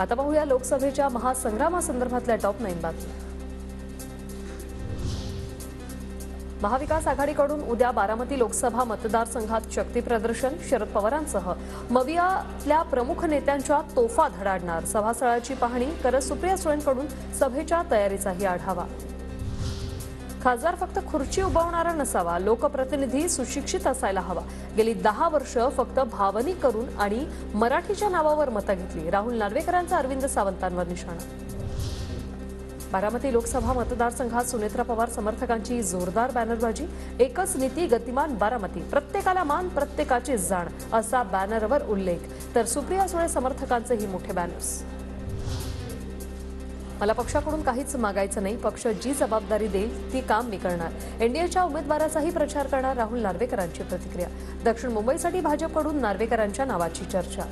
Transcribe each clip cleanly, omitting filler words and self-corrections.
आता पाहूया लोकसभेच्या महासंग्रामासंदर्भातल्या टॉप 9 बातम्या। महाविकास आघाडीकडून उद्या बारामती लोकसभा मतदारसंघात शक्ती प्रदर्शन। शरद पवारांसह मवियातल्या प्रमुख नेत्यांच्या तोफा धडाडणार। सभास्थळाची पाहणी करत सुप्रिया सुळेंकडून सभेच्या तयारीचाही आढावा। खासदार फक्त खुर्ची उभवणारा नसावा, लोकप्रतिनिधी सुशिक्षित असायला हवा। गेली 10 वर्ष फक्त भावनिक करून आणि मराठीच्या नावावर मतं घेतली। राहुल नार्वेकरांचा अरविंद सावंतांवर निशाणा। बारामती लोकसभा मतदारसंघात सुनेत्रा पवार समर्थकांची जोरदार बॅनरबाजी। एकच नीती गतिमान बारामती, प्रत्येकाला मान प्रत्येकाची जाण असा बॅनरवर उल्लेख। तर सुप्रिया सुळे समर्थकांचेही मोठे बॅनर्स। मला पक्षाकडून काहीच मागायचं नाही, पक्ष जी जबाबदारी देईल ती काम मी करणार। एनडीएच्या उमेदवाराचाही प्रचार करणार राहुल नार्वेकरांची प्रतिक्रिया। दक्षिण मुंबईसाठी भाजपकडून नार्वेकरांच्या नावाची चर्चा।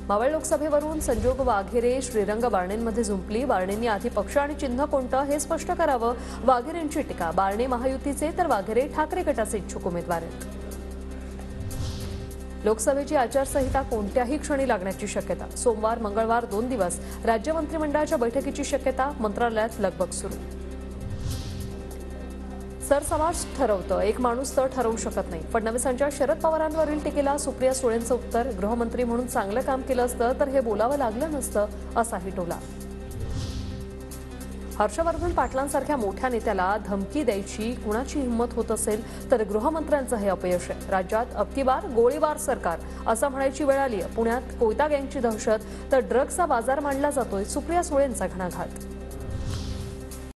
मावळ लोकसभेवरून संजोग वाघेरे श्रीरंग बारणेंमध्ये झुंपली। बारणेंनी आधी पक्ष आणि चिन्ह कोणतं हे स्पष्ट करावं, वाघेरेंची टीका। बारणे महायुतीचे तर वाघेरे ठाकरे गटाचे इच्छुक उमेदवार आहेत। लोकसभेची आचारसंहिता कोणत्याही क्षणी लागण्याची शक्यता। सोमवार मंगळवार 2 दिवस राज्य मंत्रिमंडळाच्या बैठकीची शक्यता। मंत्रालयात लगबग सुरू। सरसमाज ठरवतं, एक माणूस तर ठरवू शकत नाही। फडणवीसांच्या शरद पवारांवरील टीकेला सुप्रिया सुळेंचं उत्तर। गृहमंत्री म्हणून चांगलं काम केलं असतं तर हे बोलावं लागलं नसतं, असाही टोला। हर्षवर्धन पाटलांसारख्या मोठ्या नेत्याला धमकी द्यायची कुणाची हिंमत होत असेल तर गृहमंत्र्यांचं हे अपयश आहे। राज्यात अबकीबार गोळीबार सरकार असं म्हणायची वेळ आली। पुण्यात कोयता गँगची दहशत तर ड्रग्सचा बाजार मांडला जातोय। सुप्रिया सुळेंचा घणाघात।